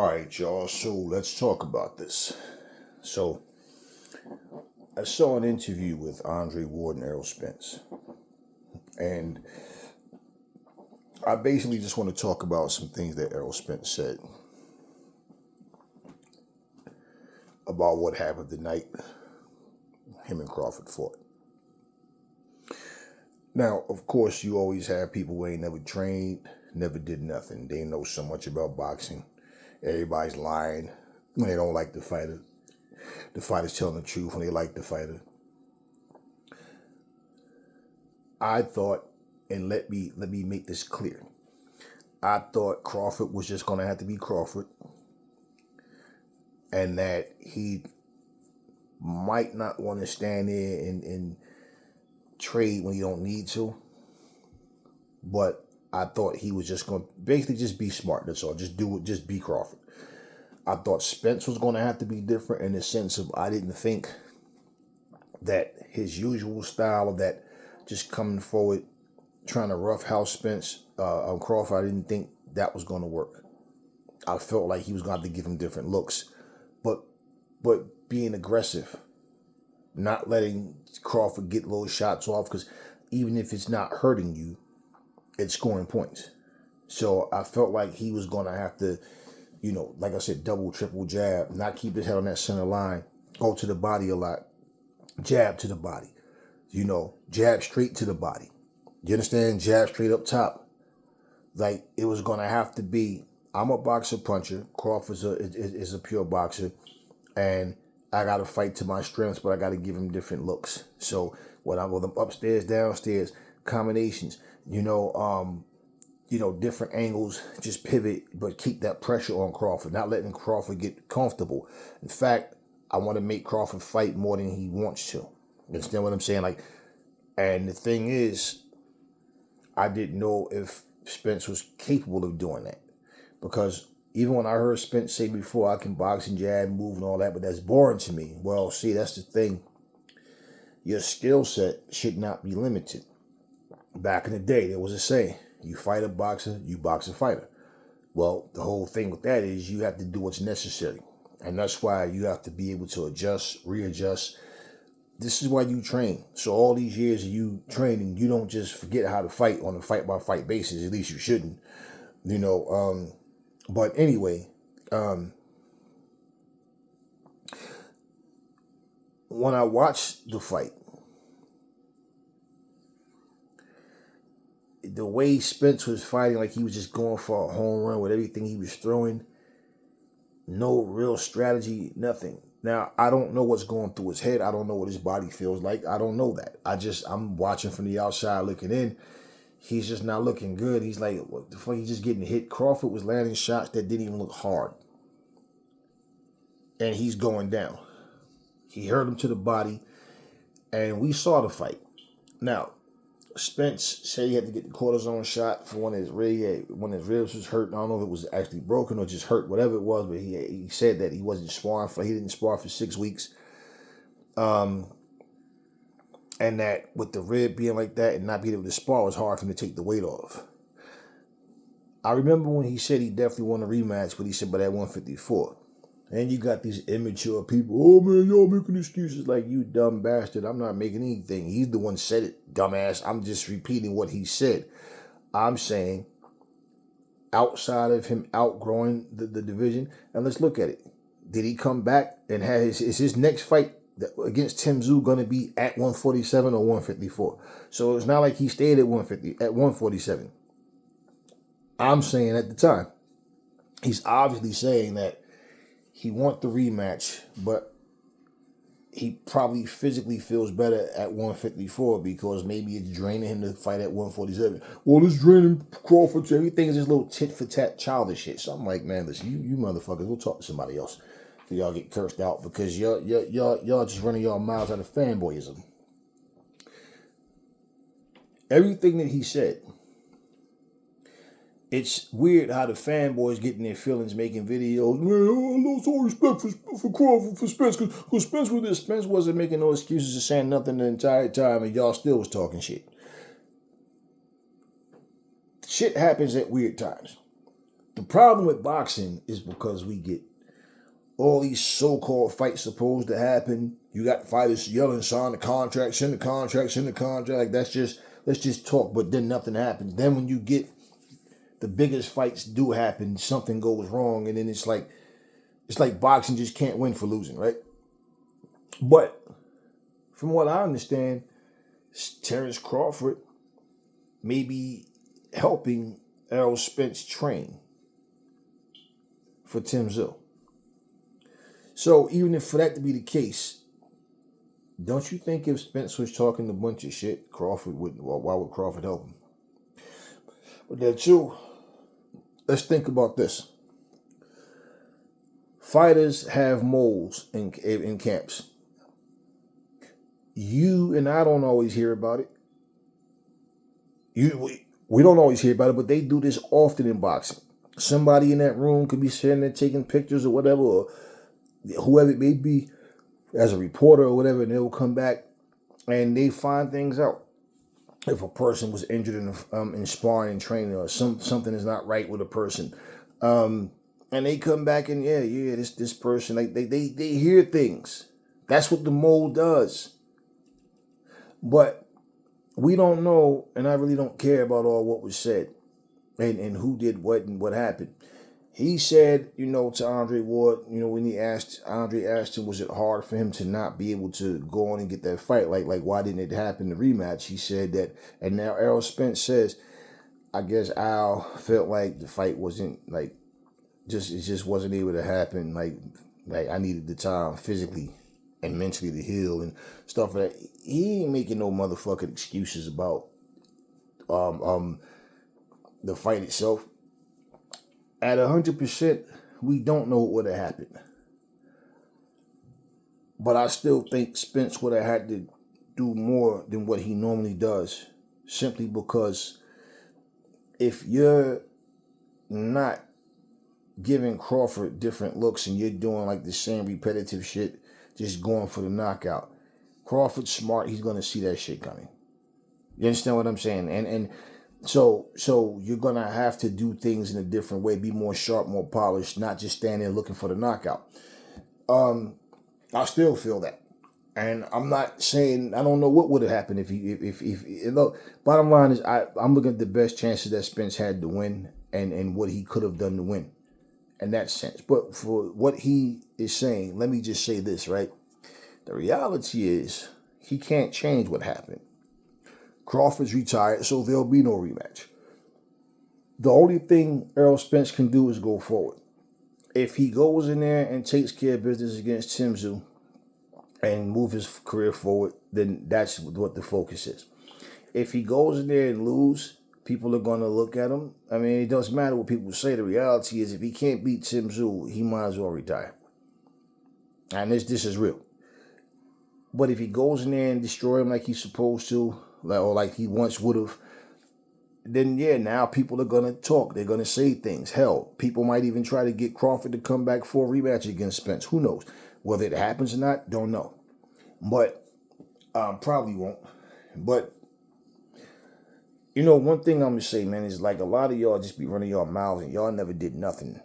All right, y'all. So let's talk about this. So I saw an interview with Andrea Ward and Errol Spence, and I basically just want to talk about some things that Errol Spence said about what happened the night him and Crawford fought. Now, of course, you always have people who ain't never trained, never did nothing. They know so much about boxing. Everybody's lying when they don't like the fighter. The fighter's telling the truth when they like the fighter. I thought, and let me make this clear. I thought Crawford was just going to have to be Crawford, and that he might not want to stand there and trade when he don't need to. But I thought he was just going to basically just be smart. That's all. Just do it. Just be Crawford. I thought Spence was going to have to be different in the sense of I didn't think that his usual style of that just coming forward, trying to roughhouse Spence on Crawford, I didn't think that was going to work. I felt like he was going to have to give him different looks. But being aggressive, not letting Crawford get little shots off, because even if it's not hurting you, it's scoring points. So I felt like he was going to have to, like I said, double, triple jab, not keep his head on that center line, go to the body a lot, jab to the body, jab straight to the body. You understand? Jab straight up top. Like, it was going to have to be, I'm a boxer puncher, Crawford is a pure boxer, and I got to fight to my strengths, but I got to give him different looks. So when I'm with him upstairs, downstairs, combinations, different angles, just pivot, but keep that pressure on Crawford, not letting Crawford get comfortable. In fact, I want to make Crawford fight more than he wants to. You understand what I'm saying? And the thing is, I didn't know if Spence was capable of doing that, because even when I heard Spence say before, I can box and jab, move and all that, but that's boring to me. Well, see, that's the thing. Your skill set should not be limited. Back in the day, there was a saying, you fight a boxer, you box a fighter. Well, the whole thing with that is you have to do what's necessary. And that's why you have to be able to adjust, readjust. This is why you train. So all these years of you training, you don't just forget how to fight on a fight-by-fight basis. At least you shouldn't. But anyway, when I watched the fight, the way Spence was fighting, like he was just going for a home run with everything he was throwing, no real strategy, nothing. Now, I don't know what's going through his head. I don't know what his body feels like. I don't know that. I'm watching from the outside looking in. He's just not looking good. He's like, what the fuck? He's just getting hit. Crawford was landing shots that didn't even look hard. And he's going down. He hurt him to the body. And we saw the fight. Now, Spence said he had to get the cortisone shot for one of his ribs was hurt. I don't know if it was actually broken or just hurt, whatever it was, but he said that he wasn't sparring he didn't spar for 6 weeks. And that with the rib being like that and not being able to spar, it was hard for him to take the weight off. I remember when he said he definitely won a rematch, but he said, but at 154. And you got these immature people, oh man, y'all making excuses like you dumb bastard. I'm not making anything. He's the one said it, dumbass. I'm just repeating what he said. I'm saying outside of him outgrowing the division, and let's look at it. Did he come back and is his next fight against Tim Tszyu going to be at 147 or 154? So it's not like he stayed at 147. I'm saying at the time, he's obviously saying that he wants the rematch, but he probably physically feels better at 154 because maybe it's draining him to fight at 147. Well, it's draining Crawford too. Everything is this little tit for tat childish shit. So I'm like, man, listen, you motherfuckers, we'll talk to somebody else till y'all get cursed out because y'all just running y'all mouths out of fanboyism. Everything that he said, it's weird how the fanboys get in their feelings making videos. Man, I lost all respect for Crawford, for Spence, because Spence wasn't making no excuses or saying nothing the entire time, and y'all still was talking shit. Shit happens at weird times. The problem with boxing is because we get all these so-called fights supposed to happen. You got fighters yelling, sign the contract, send the contract, send the contract. Like, let's just talk, but then nothing happens. Then when you get the biggest fights do happen, something goes wrong, and then it's like boxing just can't win for losing, right? But from what I understand, Terrence Crawford may be helping Errol Spence train for Tim Zill. So even if for that to be the case, don't you think if Spence was talking a bunch of shit, Crawford wouldn't? Well, why would Crawford help him? But then too, let's think about this. Fighters have moles in camps. You and I don't always hear about it. We don't always hear about it, but they do this often in boxing. Somebody in that room could be sitting there taking pictures or whatever, or whoever it may be, as a reporter or whatever, and they'll come back and they find things out. If a person was injured in sparring and training, or something is not right with a person, and they come back and this person, like they hear things. That's what the mole does. But we don't know, and I really don't care about all what was said and who did what and what happened. He said, to Andrea Ward, when Andre asked him, was it hard for him to not be able to go on and get that fight? Like why didn't it happen, the rematch? He said that, and now Errol Spence says, I guess Al felt like the fight wasn't it just wasn't able to happen. Like I needed the time physically and mentally to heal and stuff like that. He ain't making no motherfucking excuses about the fight itself. At 100%, we don't know what would have happened. But I still think Spence would have had to do more than what he normally does. Simply because if you're not giving Crawford different looks and you're doing like the same repetitive shit, just going for the knockout, Crawford's smart. He's going to see that shit coming. You understand what I'm saying? And So you're going to have to do things in a different way, be more sharp, more polished, not just stand there looking for the knockout. I still feel that. And I'm not saying, I don't know what would have happened if look, bottom line is I'm looking at the best chances that Spence had to win and what he could have done to win in that sense. But for what he is saying, let me just say this, right? The reality is he can't change what happened. Crawford's retired, so there'll be no rematch. The only thing Errol Spence can do is go forward. If he goes in there and takes care of business against Tim Zill and move his career forward, then that's what the focus is. If he goes in there and lose, people are going to look at him. I mean, it doesn't matter what people say. The reality is if he can't beat Tim Zill, he might as well retire. And this is real. But if he goes in there and destroy him like he's supposed to, or like he once would have, then now people are going to talk. They're going to say things. Hell, people might even try to get Crawford to come back for a rematch against Spence. Who knows? Whether it happens or not, don't know. But probably won't. But, one thing I'm going to say, man, is like a lot of y'all just be running your mouths and y'all never did nothing.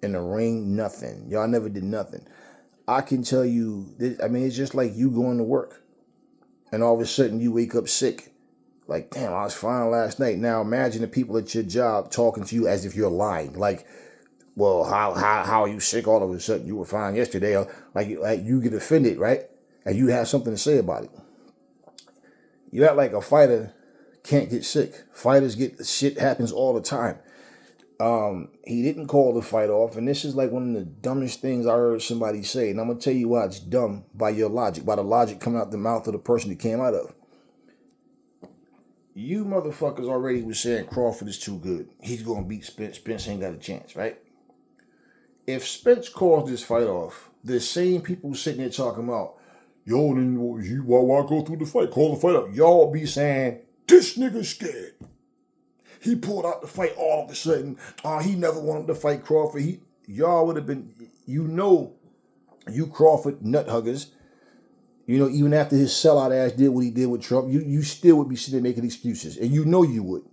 In the ring, nothing. Y'all never did nothing. I can tell you, it's just like you going to work. And all of a sudden you wake up sick. Like, damn, I was fine last night. Now imagine the people at your job talking to you as if you're lying. Like, well, how are you sick all of a sudden? You were fine yesterday. Like you get offended, right? And you have something to say about it. You act like a fighter can't get sick. Fighters shit happens all the time. He didn't call the fight off, and this is like one of the dumbest things I heard somebody say, and I'm going to tell you why it's dumb by your logic, by the logic coming out the mouth of the person it came out of. You motherfuckers already was saying Crawford is too good. He's going to beat Spence. Spence ain't got a chance, right? If Spence calls this fight off, the same people sitting there talking about, yo, then why go through the fight? Call the fight up. Y'all be saying, this nigga's scared. He pulled out the fight all of a sudden. He never wanted to fight Crawford. Y'all would have been, you Crawford nut huggers, even after his sellout ass did what he did with Trump, you still would be sitting there making excuses. And you would.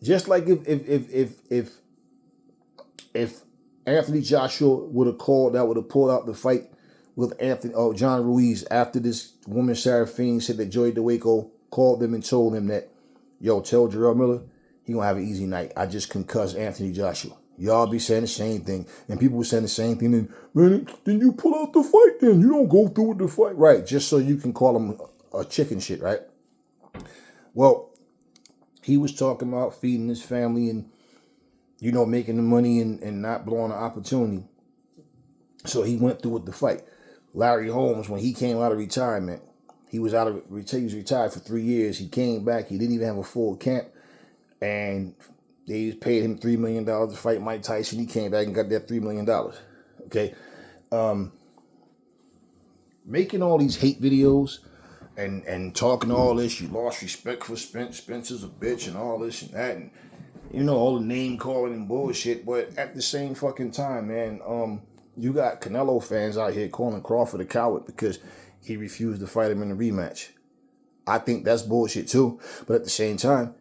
Just like if Anthony Joshua would have pulled out the fight with John Ruiz after this woman Seraphine said that Joey DeWaco called them and told him that, yo, tell Jarrell Miller he gonna have an easy night. I just concussed Anthony Joshua. Y'all be saying the same thing, and people were saying the same thing. And man, then you pull out the fight. Then you don't go through with the fight, right? Just so you can call him a chicken shit, right? Well, he was talking about feeding his family and making the money and not blowing the opportunity. So he went through with the fight. Larry Holmes, when he came out of retirement, he was retired for 3 years. He came back. He didn't even have a full camp, and they paid him $3 million to fight Mike Tyson. He came back and got that $3 million. Okay, making all these hate videos and talking all this. You lost respect for Spence. Spence is a bitch and all this and that, and all the name calling and bullshit. But at the same fucking time, man, you got Canelo fans out here calling Crawford a coward because he refused to fight him in the rematch. I think that's bullshit too. But at the same time,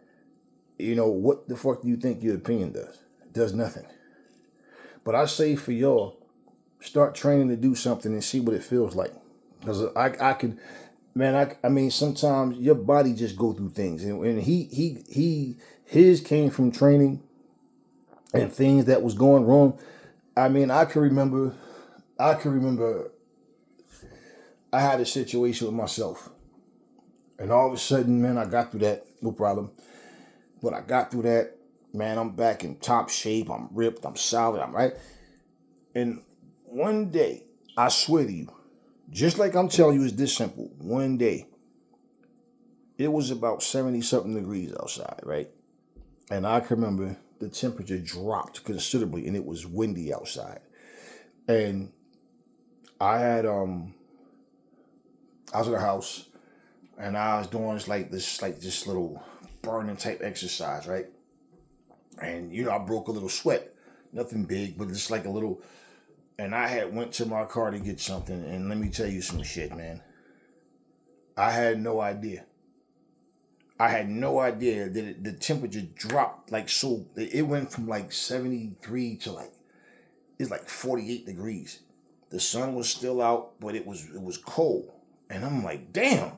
what the fuck do you think your opinion does? It does nothing. But I say for y'all, start training to do something and see what it feels like. Because I mean, sometimes your body just go through things. And his came from training and things that was going wrong. I mean, I can remember I had a situation with myself. And all of a sudden, man, I got through that. No problem. But I got through that, man, I'm back in top shape. I'm ripped. I'm solid. I'm right. And one day, I swear to you, just like I'm telling you, it's this simple. One day, it was about 70-something degrees outside, right? And I can remember the temperature dropped considerably, and it was windy outside. And I was at a house, and I was doing this little burning type exercise, right? And I broke a little sweat, nothing big, but just like a little. And I had went to my car to get something, and let me tell you some shit, man. I had no idea that the temperature dropped so. It went from 73 to it's 48 degrees. The sun was still out, but it was cold, and I'm like, damn.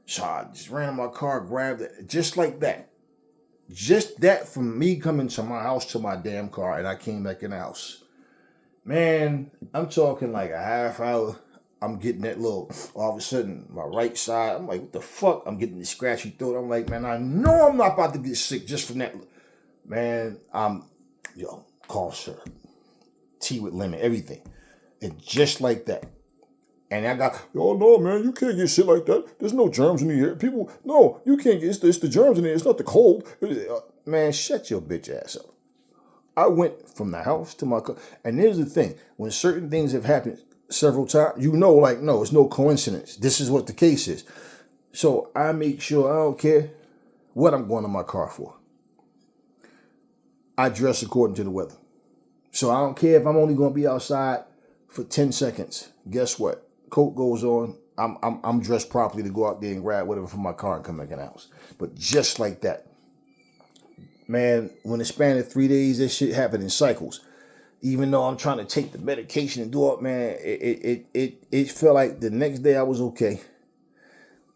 So I just ran in my car, grabbed it, just like that. Just that from me coming to my house to my damn car, and I came back in the house. Man, I'm talking like a half hour. I'm getting that all of a sudden, my right side, I'm like, what the fuck? I'm getting this scratchy throat. I'm like, man, I know I'm not about to get sick just from that. Man, cough syrup, tea with lemon, everything. And just like that. And I got, no, man, you can't get shit like that. There's no germs in the air. People, no, you can't get, it's the germs in the air. It's not the cold. Man, shut your bitch ass up. I went from the house to my car. And here's the thing. When certain things have happened several times, no, it's no coincidence. This is what the case is. So I make sure I don't care what I'm going to my car for. I dress according to the weather. So I don't care if I'm only going to be outside for 10 seconds. Guess what? Coat goes on. I'm dressed properly to go out there and grab whatever from my car and come back in the house. But just like that, man, when it span of 3 days, this shit happened in cycles. Even though I'm trying to take the medication and do it, man, it felt like the next day I was okay.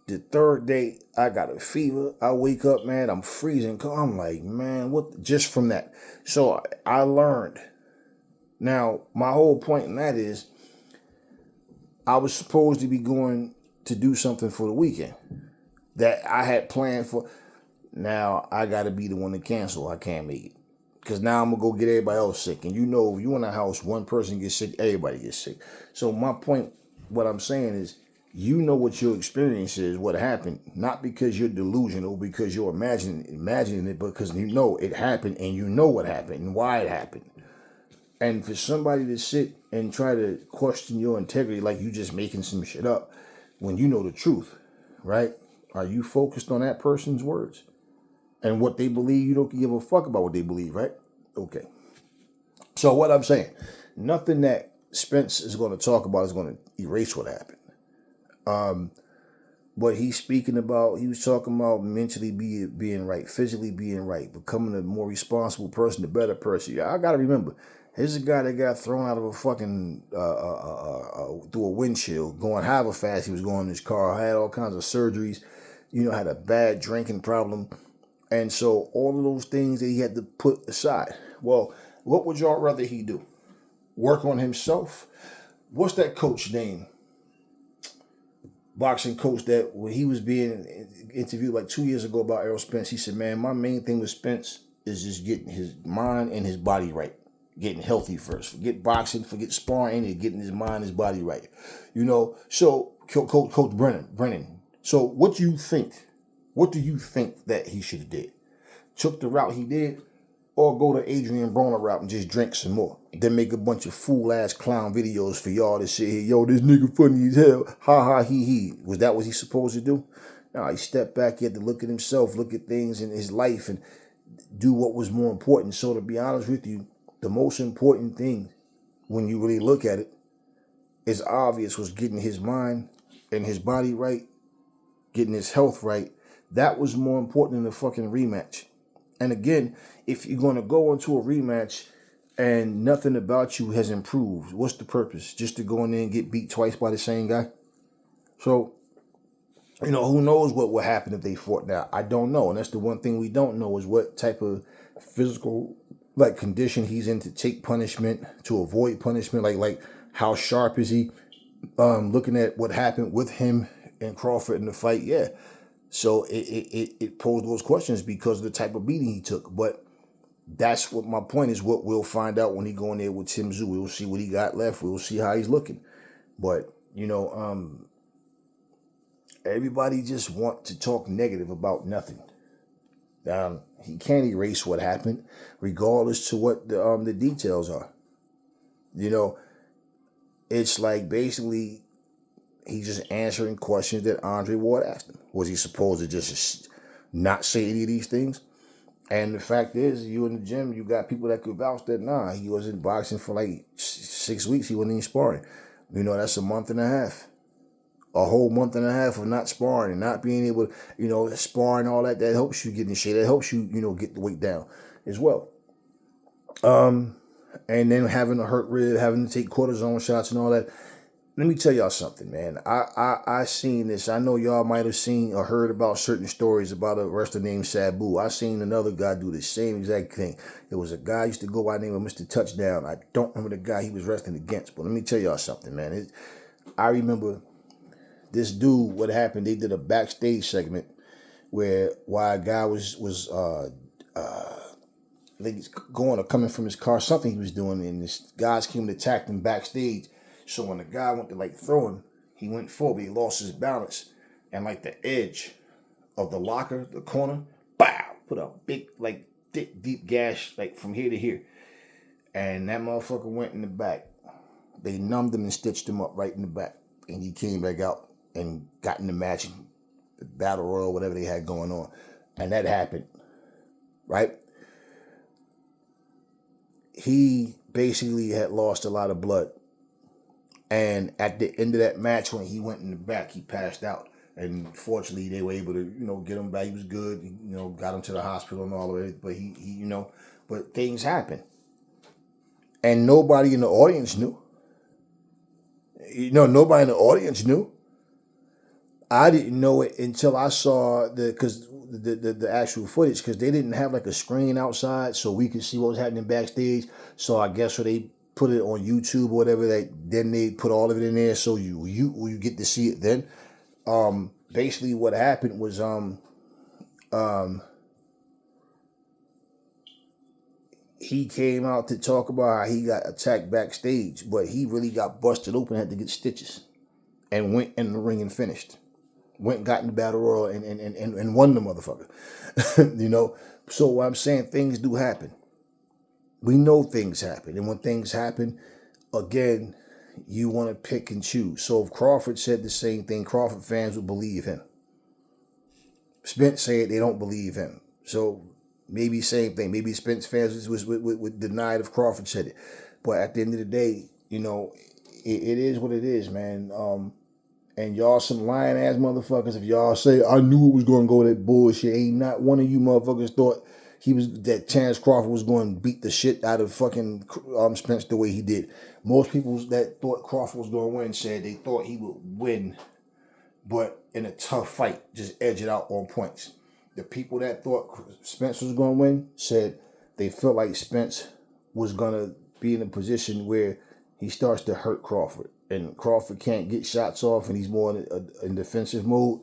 The third day, I got a fever. I wake up, man, I'm freezing. I'm like, man, what? Just from that. So I learned. Now, my whole point in that is, I was supposed to be going to do something for the weekend that I had planned for. Now, I got to be the one to cancel. I can't make it. Because now I'm going to go get everybody else sick. And if you in a house, one person gets sick, everybody gets sick. So my point, what I'm saying is, what your experience is, what happened. Not because you're delusional, because you're imagining it, because it happened and you know what happened and why it happened. And for somebody to sit and try to question your integrity like you just making some shit up when you know the truth, right? Are you focused on that person's words? And what they believe, you don't give a fuck about what they believe, right? Okay. So what I'm saying, nothing that Spence is going to talk about is going to erase what happened. what he's speaking about, he was talking about mentally being right, physically being right, becoming a more responsible person, a better person. Yeah, I got to remember, here's a guy that got thrown out of a fucking, through a windshield, going however fast he was going in his car, had all kinds of surgeries, had a bad drinking problem. And so all of those things that he had to put aside. Well, what would y'all rather he do? Work on himself? What's that coach name? Boxing coach that when he was being interviewed like 2 years ago about Errol Spence, he said, man, my main thing with Spence is just getting his mind and his body right. Getting healthy first. Forget boxing, forget sparring, and getting his mind and his body right. So Coach Brennan. So what do you think? What do you think that he should have did? Took the route he did, or go the Adrian Broner route and just drink some more? Then make a bunch of fool-ass clown videos for y'all to say, hey, yo, this nigga funny as hell. Ha ha, he. Was that what he's supposed to do? No, he stepped back. He had to look at himself, look at things in his life, and do what was more important. So to be honest with you, the most important thing, when you really look at it, is obvious, was getting his mind and his body right, getting his health right. That was more important than the fucking rematch. And again, if you're going to go into a rematch and nothing about you has improved, what's the purpose? Just to go in there and get beat twice by the same guy? So, who knows what would happen if they fought now? I don't know. And that's the one thing we don't know, is what type of physical condition he's in to take punishment, to avoid punishment. Like how sharp is he? Looking at what happened with him and Crawford in the fight, yeah. So it posed those questions because of the type of beating he took. But that's what my point is. What we'll find out when he go in there with Tim Tszyu. We'll see what he got left. We'll see how he's looking. But everybody just want to talk negative about nothing. He can't erase what happened, regardless to what the details are. It's like basically he's just answering questions that Andrea Ward asked him. Was he supposed to just not say any of these things? And the fact is, you in the gym, you got people that could vouch that, nah, he wasn't boxing for like 6 weeks. He wasn't even sparring. That's a month and a half. A whole month and a half of not sparring and not being able to, sparring, all that helps you get in shape. That helps you, get the weight down as well. And then having a hurt rib, having to take cortisone shots and all that. Let me tell y'all something, man. I seen this. I know y'all might have seen or heard about certain stories about a wrestler named Sabu. I seen another guy do the same exact thing. It was a guy used to go by the name of Mr. Touchdown. I don't remember the guy he was wrestling against, but let me tell y'all something, man. I remember this dude, what happened, they did a backstage segment while a guy was I think he's going or coming from his car, something he was doing, and this guys came and attacked him backstage. So when the guy went to throw him, he went forward, he lost his balance, and the edge of the locker, the corner, bow, put a big thick deep gash from here to here, and that motherfucker went in the back. They numbed him and stitched him up right in the back, and he came back out and got in the match, the battle royal, whatever they had going on, and that happened, right? He basically had lost a lot of blood. And at the end of that match, when he went in the back, he passed out. And fortunately, they were able to, get him back. He was good, got him to the hospital and all of it. But but things happen. And nobody in the audience knew. Nobody in the audience knew. I didn't know it until I saw the actual footage, because they didn't have a screen outside so we could see what was happening backstage. So I guess so they put it on YouTube or whatever. Then they put all of it in there so you get to see it then. Basically what happened was he came out to talk about how he got attacked backstage, but he really got busted open, had to get stitches, and went in the ring and finished. Went and got in the battle royal and won the motherfucker. So what I'm saying, things do happen. We know things happen. And when things happen, again, you want to pick and choose. So if Crawford said the same thing, Crawford fans would believe him. Spence said they don't believe him. So maybe same thing. Maybe Spence fans would deny it if Crawford said it. But at the end of the day, it is what it is, man. And y'all some lying ass motherfuckers. If y'all say I knew it was gonna go that bullshit, ain't not one of you motherfuckers thought that Terrence Crawford was going to beat the shit out of fucking Spence the way he did. Most people that thought Crawford was going to win said they thought he would win, but in a tough fight, just edge it out on points. The people that thought Spence was going to win said they felt like Spence was going to be in a position where he starts to hurt Crawford. And Crawford can't get shots off, and he's more in defensive mode.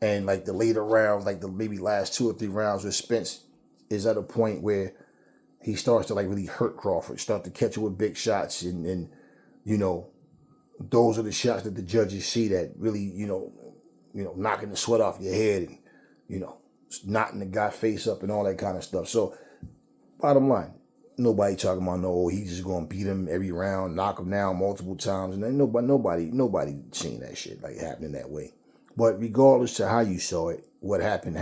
And like the later rounds, like the maybe last 2 or 3 rounds where Spence is at a point where he starts to like really hurt Crawford, start to catch him with big shots. And you know, those are the shots that the judges see that really, knocking the sweat off your head and, knocking the guy face up and all that kind of stuff. So bottom line, nobody talking about he's just gonna beat him every round, knock him down multiple times, and then nobody seen that shit like happening that way. But regardless to how you saw it, what happened.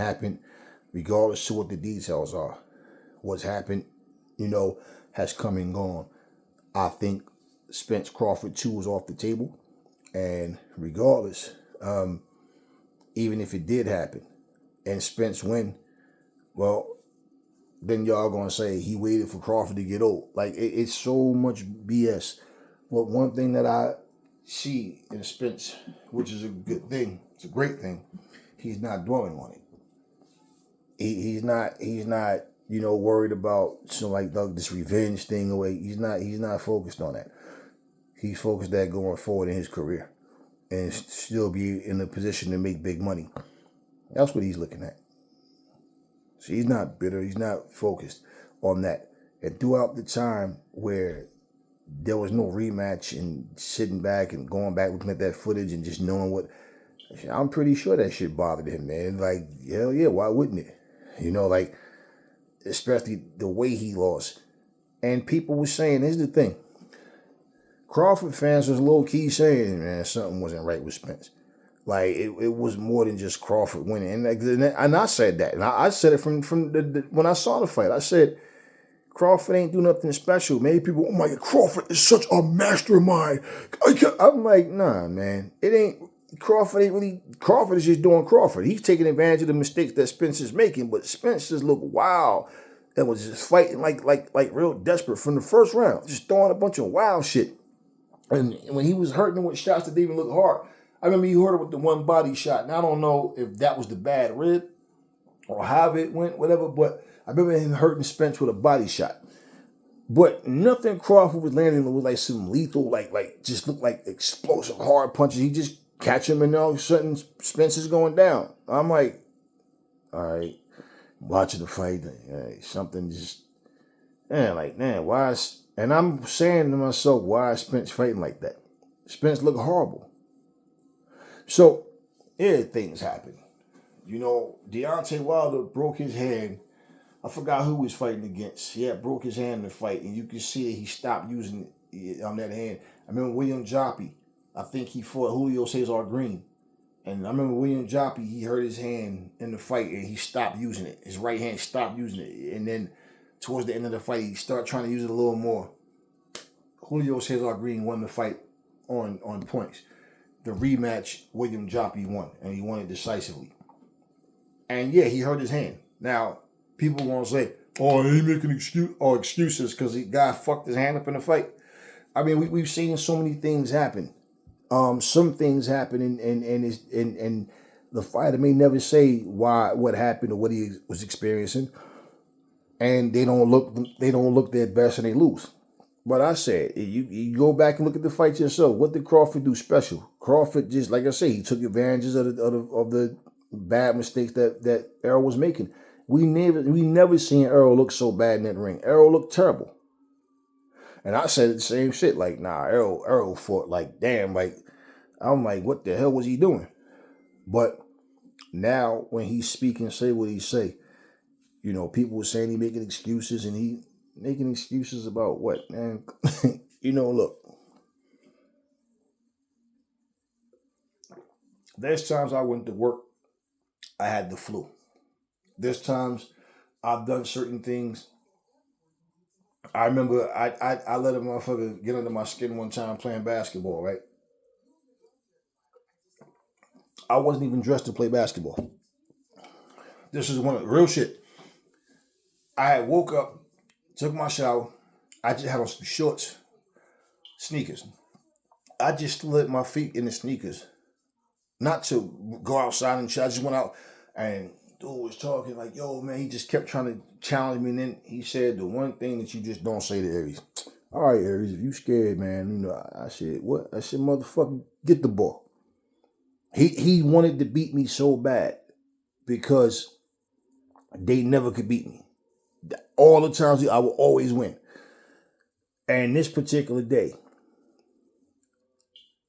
Regardless to what the details are, what's happened, has come and gone. I think Spence Crawford 2 was off the table, and regardless, even if it did happen and Spence win, well, then y'all gonna say he waited for Crawford to get old. Like it's so much BS. But one thing that I see in Spence, which is a good thing, it's a great thing, he's not dwelling on it. He's not worried about this revenge thing away. He's not focused on that. He's focused on going forward in his career and still be in a position to make big money. That's what he's looking at. So he's not bitter. He's not focused on that. And throughout the time where there was no rematch and sitting back and going back looking at that footage and just knowing what, I'm pretty sure that shit bothered him, man. Like, hell yeah, why wouldn't it? Especially the way he lost. And people were saying, here's the thing. Crawford fans was low-key saying, man, something wasn't right with Spence. Like, it was more than just Crawford winning. And I said that. And I said it from when I saw the fight. I said, Crawford ain't do nothing special. Maybe people, oh my God, Crawford is such a mastermind. I'm like, nah, man. It ain't. Crawford is just doing Crawford. He's taking advantage of the mistakes that Spence is making, but Spence just looked wild and was just fighting like real desperate from the first round, just throwing a bunch of wild shit. And when he was hurting him with shots that didn't even look hard, I remember you heard it with the one body shot. And I don't know if that was the bad rib or how it went, whatever, but I remember him hurting Spence with a body shot. But nothing Crawford was landing was like some lethal, like just looked like explosive hard punches. He just catch him and all of a sudden Spence is going down. I'm like, all right, watching the fight, something just, man, why is, and I'm saying to myself, why is Spence fighting like that? Spence looked horrible. So, things happen. Deontay Wilder broke his hand. I forgot who he was fighting against. He had broke his hand in the fight, and you can see that he stopped using it on that hand. I remember William Joppy. I think he fought Julio Cesar Green. And I remember William Joppy, he hurt his hand in the fight, and he stopped using it. His right hand stopped using it. And then towards the end of the fight, he started trying to use it a little more. Julio Cesar Green won the fight on points. The rematch, William Joppy won, and he won it decisively. And yeah, he hurt his hand. Now, people going to say, oh, he making excuses because the guy fucked his hand up in the fight. I mean, we've seen so many things happen. Some things happen, and the fighter may never say what happened or what he was experiencing, and they don't look their best and they lose. But I said, you go back and look at the fight yourself. What did Crawford do special? Crawford just, like I say, he took advantages of the bad mistakes that Errol was making. We never seen Errol look so bad in that ring. Errol looked terrible. And I said the same shit. Like, nah, Errol fought like, damn, like, I'm like, what the hell was he doing? But now when he's speaking, say what he say. People were saying he making excuses, and he making excuses about what, man? Look. There's times I went to work, I had the flu. There's times I've done certain things. I remember I let a motherfucker get under my skin one time playing basketball, right? I wasn't even dressed to play basketball. This is one of the real shit. I had woke up, took my shower. I just had on some shorts, sneakers. I just slid my feet in the sneakers, not to go outside and shit. I just went out, and dude was talking like, "Yo, man," he just kept trying to challenge me. And then he said, "The one thing that you just don't say to Aries." All right, Aries, if you scared, man, you know. I said, "What?" I said, "Motherfucker, get the ball." He wanted to beat me so bad because they never could beat me. All the times I would always win. And this particular day,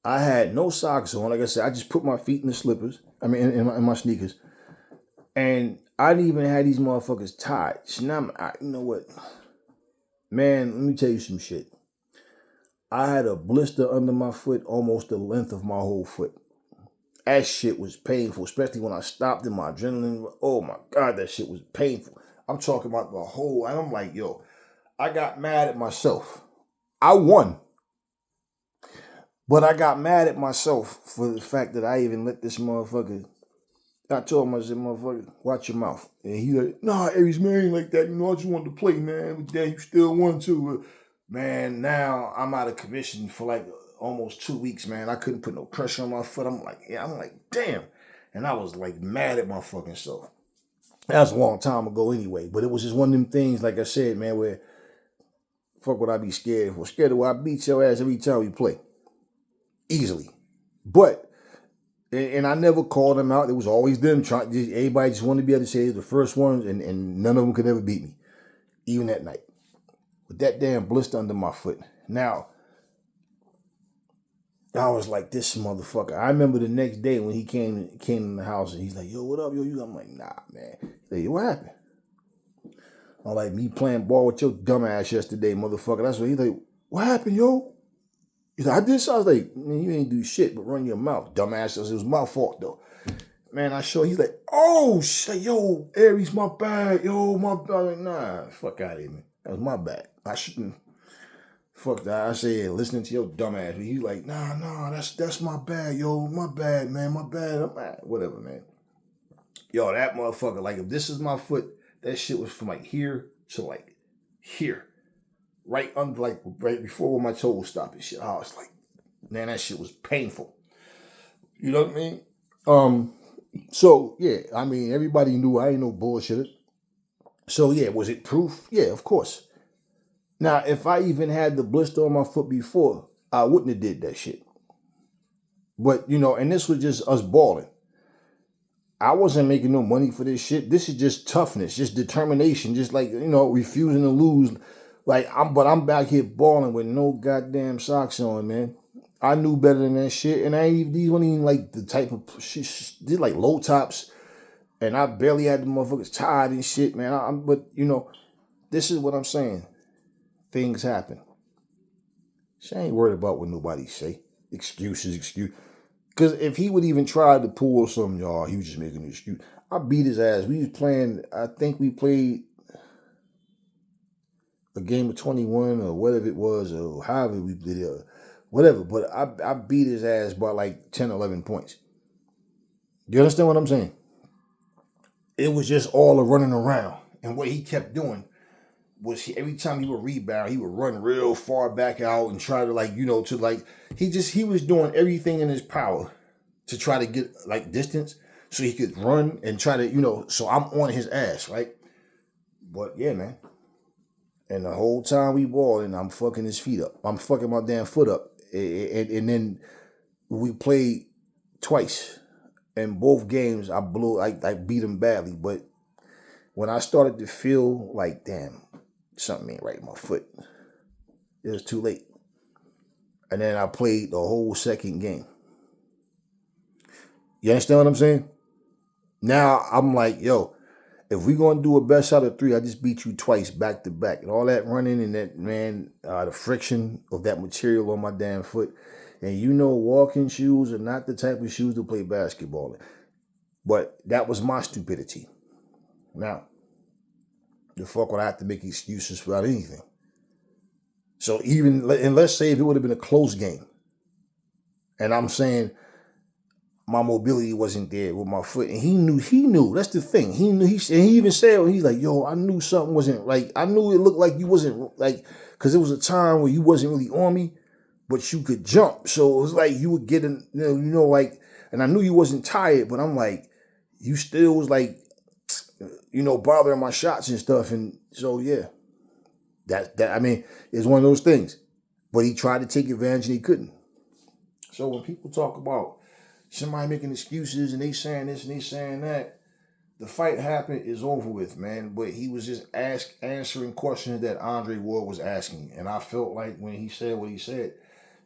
I had no socks on. Like I said, I just put my feet in the slippers. I mean, in my sneakers. And I didn't even have these motherfuckers tied. So now, you know what? Man, let me tell you some shit. I had a blister under my foot almost the length of my whole foot. That shit was painful, especially when I stopped and my adrenaline. Oh my God, that shit was painful. I'm talking about the whole, and I'm like, yo, I got mad at myself. I won. But I got mad at myself for the fact that I even let this motherfucker. I told him, I said, "Motherfucker, watch your mouth." And he like, "Nah, Aries, man, ain't like that. You know, I just wanted to play, man. But then you still won too." Man, now I'm out of commission for like almost 2 weeks, man. I couldn't put no pressure on my foot. I'm like, damn. And I was like mad at my fucking self. That was a long time ago anyway. But it was just one of them things, like I said, man, where fuck would I be scared for? Scared of what I beat your ass every time we play. Easily. But, and I never called them out. It was always them trying. Everybody just wanted to be able to say the first ones, and none of them could ever beat me. Even that night. With that damn blister under my foot. Now, I was like, this motherfucker. I remember the next day when he came in the house and he's like, "Yo, what up, yo?" I'm like, "Nah, man." He's like, "Yo, what happened?" I'm like, "Me playing ball with your dumb ass yesterday, motherfucker." That's what he's like, "What happened, yo?" He's like, "I did so." I was like, "Man, you ain't do shit but run your mouth, dumbass." It was my fault, though. Man, I show. He's like, "Oh, shit, yo, Aries, my bad. Yo, my bad." I'm like, "Nah, fuck out of here, man. That was my bad. I shouldn't." Fuck that. I said, listening to your dumb ass. He's like, nah, that's my bad, yo. My bad, man. My bad. I'm bad. Whatever, man. Yo, that motherfucker, like, if this is my foot, that shit was from like here to like here. Right under, like, right before where my toes stopped and shit. I was like, man, that shit was painful. You know what I mean? So, yeah, I mean, everybody knew I ain't no bullshitter. So, yeah, was it proof? Yeah, of course. Now, if I even had the blister on my foot before, I wouldn't have did that shit. But, you know, and this was just us balling. I wasn't making no money for this shit. This is just toughness, just determination, just like, you know, refusing to lose. Like, I'm back here balling with no goddamn socks on, man. I knew better than that shit. And these weren't even like the type of shit, did like low tops. And I barely had the motherfuckers tied and shit, man. But, you know, this is what I'm saying. Things happen. She ain't worried about what nobody say. Excuses. Because if he would even try to pull something, y'all, he was just making an excuse. I beat his ass. We was playing, I think we played a game of 21 or whatever it was, or however we did it, whatever. But I beat his ass by like 10, 11 points. Do you understand what I'm saying? It was just all a running around. And what he kept doing was every time he would rebound, he would run real far back out and try to, like, you know, to like, he was doing everything in his power to try to get like distance so he could run and try to, you know, so I'm on his ass, right? But yeah, man. And the whole time we balling, I'm fucking his feet up. I'm fucking my damn foot up. And then we played twice. In both games, I beat him badly. But when I started to feel like, damn, something ain't right in my foot, it was too late. And then I played the whole second game. You understand what I'm saying? Now I'm like, yo, if we're going to do a best out of 3, I just beat you twice back to back. And all that running and that, man, the friction of that material on my damn foot. And you know, walking shoes are not the type of shoes to play basketball in. But that was my stupidity. Now, the fuck would I have to make excuses for anything? So even, and let's say if it would have been a close game, and I'm saying my mobility wasn't there with my foot, and he knew. That's the thing. He knew. And he even said, he's like, yo, I knew something wasn't right. I knew it looked like you wasn't like, because it was a time where you wasn't really on me, but you could jump. So it was like you would get in, like, and I knew you wasn't tired, but I'm like, you still was like, bothering my shots and stuff. And so, yeah, that I mean, it's one of those things. But he tried to take advantage and he couldn't. So when people talk about somebody making excuses and they saying this and they saying that, the fight happened, is over with, man. But he was just answering questions that Andrea Ward was asking. And I felt like when he said what he said,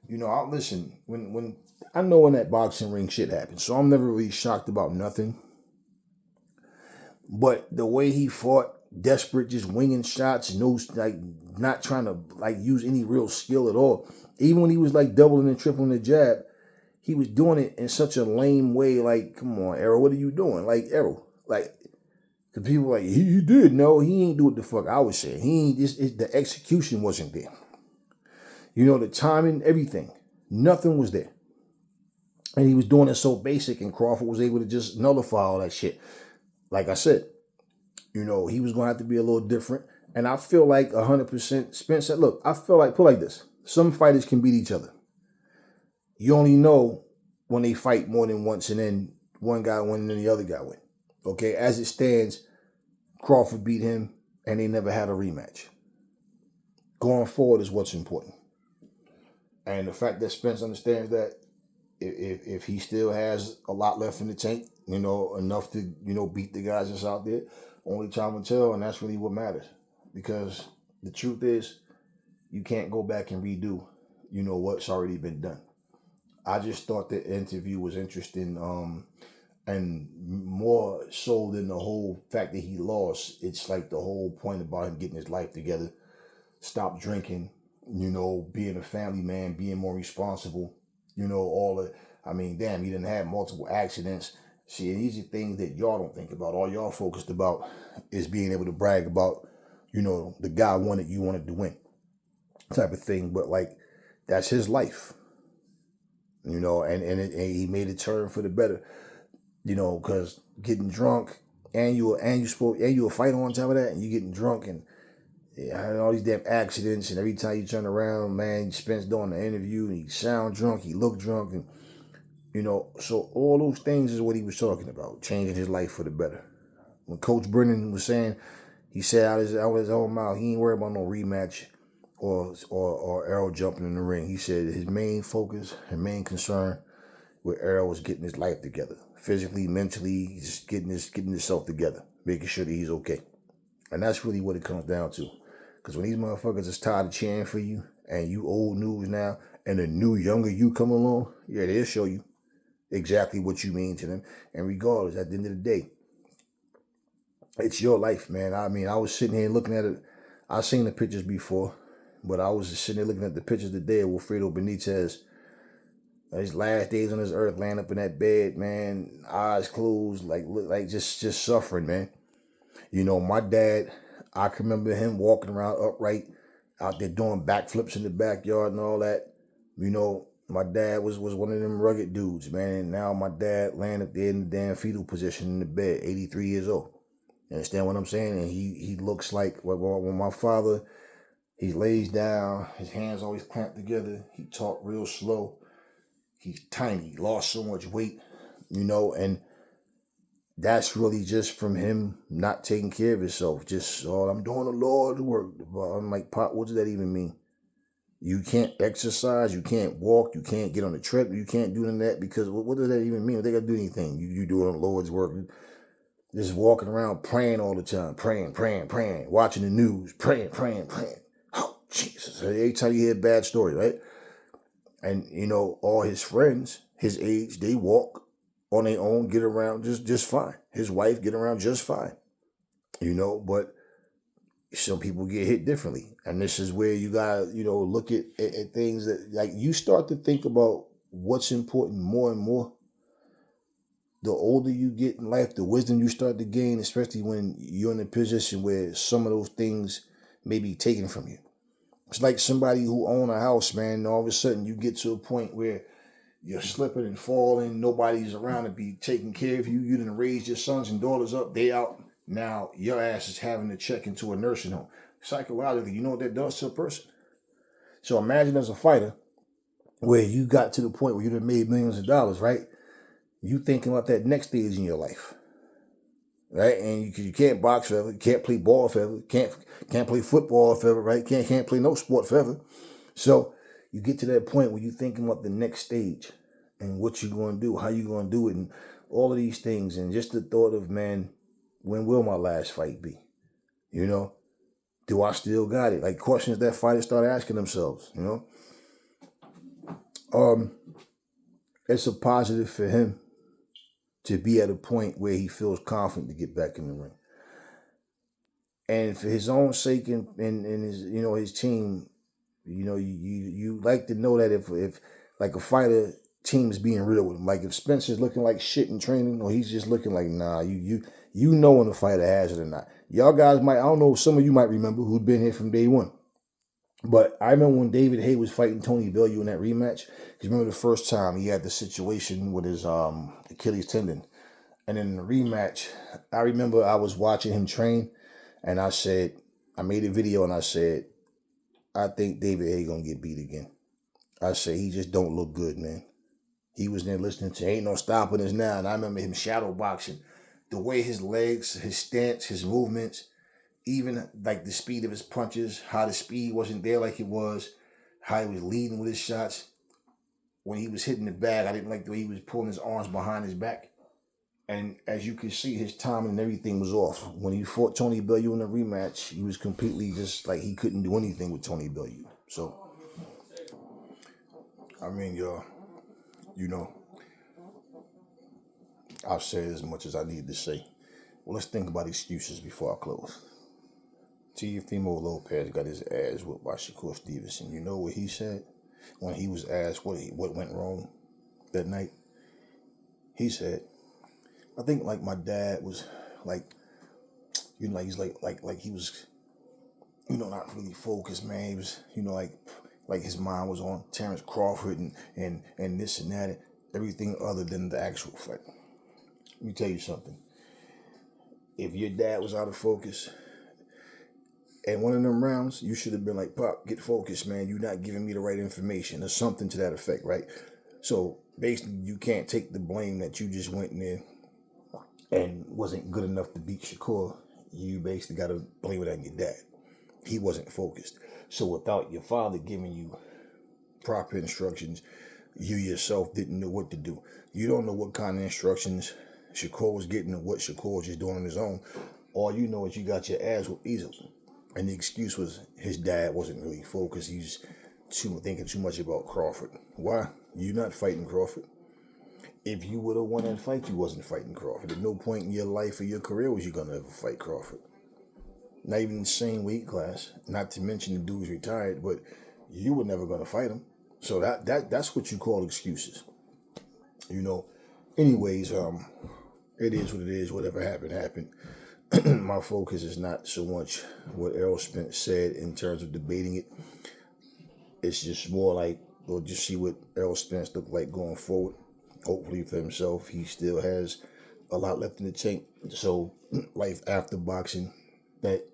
I listen, when I know when that boxing ring shit happens, so I'm never really shocked about nothing. But the way he fought, desperate, just winging shots, not trying to use any real skill at all. Even when he was doubling and tripling the jab, he was doing it in such a lame way. Like, come on, Errol, what are you doing? Like, Errol, the people he did. No, he ain't do what the fuck I was saying. He ain't. The execution wasn't there. The timing, everything, nothing was there. And he was doing it so basic, and Crawford was able to just nullify all that shit. Like I said, he was going to have to be a little different. And I feel like 100% Spence said, look, I feel like, put like this. Some fighters can beat each other. You only know when they fight more than once and then one guy win and then the other guy win. Okay, as it stands, Crawford beat him and they never had a rematch. Going forward is what's important. And the fact that Spence understands that if he still has a lot left in the tank, enough to, beat the guys that's out there, only time will tell, and that's really what matters. Because the truth is, you can't go back and redo, what's already been done. I just thought the interview was interesting, and more so than the whole fact that he lost, it's like the whole point about him getting his life together, stop drinking, being a family man, being more responsible, he didn't have multiple accidents. See, these are things that y'all don't think about. All y'all focused about is being able to brag about, the guy you wanted to win type of thing. But that's his life, and he made a turn for the better, because getting drunk and you a fight on top of that, and you getting drunk and had all these damn accidents, and every time you turn around, man, Spence doing the interview and he sound drunk, he look drunk, and so all those things is what he was talking about, changing his life for the better. When Coach Brennan was saying, he said out of his own mouth, he ain't worried about no rematch or Errol jumping in the ring. He said his main focus, his main concern with Errol was getting his life together, physically, mentally, just getting himself together, making sure that he's okay. And that's really what it comes down to. Because when these motherfuckers is tired of cheering for you, and you old news now, and a new, younger you come along, yeah, they'll show you exactly what you mean to them. And regardless, at the end of the day, it's your life, man. I was sitting here looking at it. I've seen the pictures before, but I was just sitting there looking at the pictures today of Wilfredo Benitez. His last days on this earth, laying up in that bed, man, eyes closed, just suffering, man. My dad, I can remember him walking around upright, out there doing backflips in the backyard and all that. My dad was one of them rugged dudes, man. And now my dad laying up there in the damn fetal position in the bed, 83 years old. You understand what I'm saying? And he looks like, when my father, he lays down, his hands always clamped together. He talked real slow. He's tiny, lost so much weight, and that's really just from him not taking care of himself. Just, I'm doing the Lord's work. I'm like, Pop, what does that even mean? You can't exercise, you can't walk, you can't get on the treadmill, you can't do none of that, because what does that even mean? They got to do anything. You doing the Lord's work. Just walking around praying all the time, praying, watching the news, praying. Oh, Jesus. Every time you hear a bad story, right? And, all his friends, his age, they walk on their own, get around just fine. His wife get around just fine. But some people get hit differently. And this is where you got to, look at things that, you start to think about what's important more and more. The older you get in life, the wisdom you start to gain, especially when you're in a position where some of those things may be taken from you. It's like somebody who owns a house, man, and all of a sudden you get to a point where you're slipping and falling. Nobody's around to be taking care of you. You didn't raise your sons and daughters up. They out. Now your ass is having to check into a nursing home. Psychologically, you know what that does to a person? So imagine as a fighter where you got to the point where you done made millions of dollars, right? You thinking about that next stage in your life, right? And you can't box forever, you can't play ball forever, can't play football forever, right? Can't play no sport forever. So you get to that point where you thinking about the next stage and what you're going to do, how you're going to do it, and all of these things, and just the thought of, man, when will my last fight be? You know, do I still got it? Like questions that fighters start asking themselves. You know, it's a positive for him to be at a point where he feels confident to get back in the ring. And for his own sake and his, you know, his team, you know, you like to know that if like a fighter team is being real with him, like if Spencer's looking like shit in training, or he's just looking like, nah, you know when the fighter has it or not. Y'all guys might, I don't know, some of you might remember who'd been here from day one. But I remember when David Haye was fighting Tony Bellew in that rematch. Because remember the first time he had the situation with his Achilles tendon. And in the rematch, I remember I was watching him train. And I said, I made a video and I said, I think David Haye gonna get beat again. I said, he just don't look good, man. He was there listening to Ain't No Stopping Us Now. And I remember him shadow boxing. The way his legs, his stance, his movements, even like the speed of his punches, how the speed wasn't there like it was, how he was leading with his shots. When he was hitting the bag, I didn't like the way he was pulling his arms behind his back. And as you can see, his timing and everything was off. When he fought Tony Bellew in the rematch, he was completely just like he couldn't do anything with Tony Bellew. So, I mean, you know, I've said as much as I need to say. Well, let's think about excuses before I close. Teofimo Lopez got his ass whipped by Shakur Stevenson. You know what he said when he was asked what went wrong that night? He said, I think like my dad was like, you know, like he's like he was, you know, not really focused, man. He was, you know, like his mind was on Terrence Crawford and this and that, and everything other than the actual fight. Let me tell you something. If your dad was out of focus and one of them rounds, you should have been like, Pop, get focused, man. You're not giving me the right information, or something to that effect, right? So basically, you can't take the blame that you just went in there and wasn't good enough to beat Shakur. You basically got to blame it on your dad. He wasn't focused. So without your father giving you proper instructions, you yourself didn't know what to do. You don't know what kind of instructions Shakur was getting or what Shakur was just doing on his own. All you know is you got your ass whooped easily. And the excuse was his dad wasn't really focused. He's thinking too much about Crawford. Why? You're not fighting Crawford. If you would have won that fight, you wasn't fighting Crawford. At no point in your life or your career was you going to ever fight Crawford. Not even the same weight class. Not to mention the dude's retired, but you were never going to fight him. So that's what you call excuses. You know, anyways, it is what it is. Whatever happened, happened. My focus is not so much what Errol Spence said in terms of debating it. It's just more like, we'll just see what Errol Spence look like going forward. Hopefully for himself, he still has a lot left in the tank. So life after boxing, that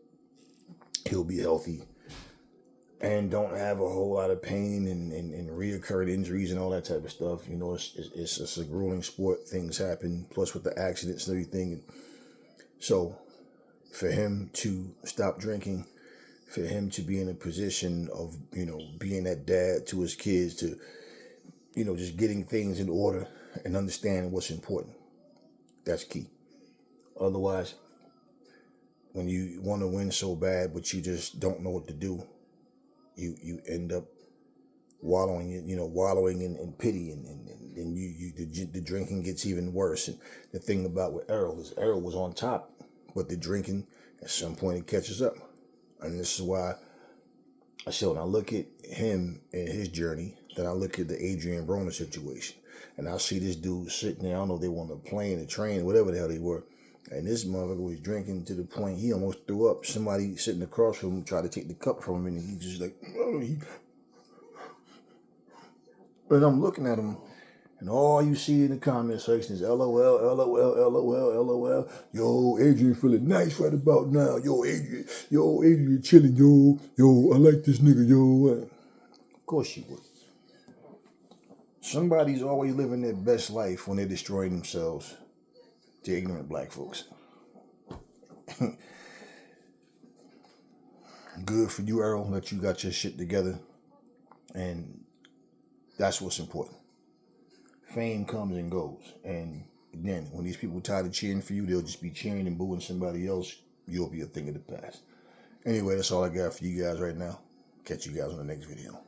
he'll be healthy and don't have a whole lot of pain and reoccurring injuries and all that type of stuff. You know, it's a grueling sport. Things happen, plus with the accidents and everything. So for him to stop drinking, for him to be in a position of, you know, being that dad to his kids, to, you know, just getting things in order and understanding what's important. That's key. Otherwise, when you want to win so bad, but you just don't know what to do, you end up wallowing in pity, and the drinking gets even worse. And the thing about with Errol is Errol was on top, but the drinking at some point it catches up. And this is why I said when I look at him and his journey, then I look at the Adrian Broner situation, and I see this dude sitting there. I don't know if they want to plane, a train, whatever the hell they were. And this motherfucker was drinking to the point he almost threw up. Somebody sitting across from him tried to take the cup from him, and he just like, oh, and I'm looking at him, And all you see in the comment section is LOL, LOL, LOL, LOL. Yo, Adrian feeling nice right about now. Yo, Adrian chilling, yo. Yo, I like this nigga, yo. Of course you would. Somebody's always living their best life when they're destroying themselves to ignorant black folks. Good for you, Errol, that you got your shit together. And that's what's important. Fame comes and goes. And again, when these people tired of cheering for you, they'll just be cheering and booing somebody else. You'll be a thing of the past. Anyway, that's all I got for you guys right now. Catch you guys on the next video.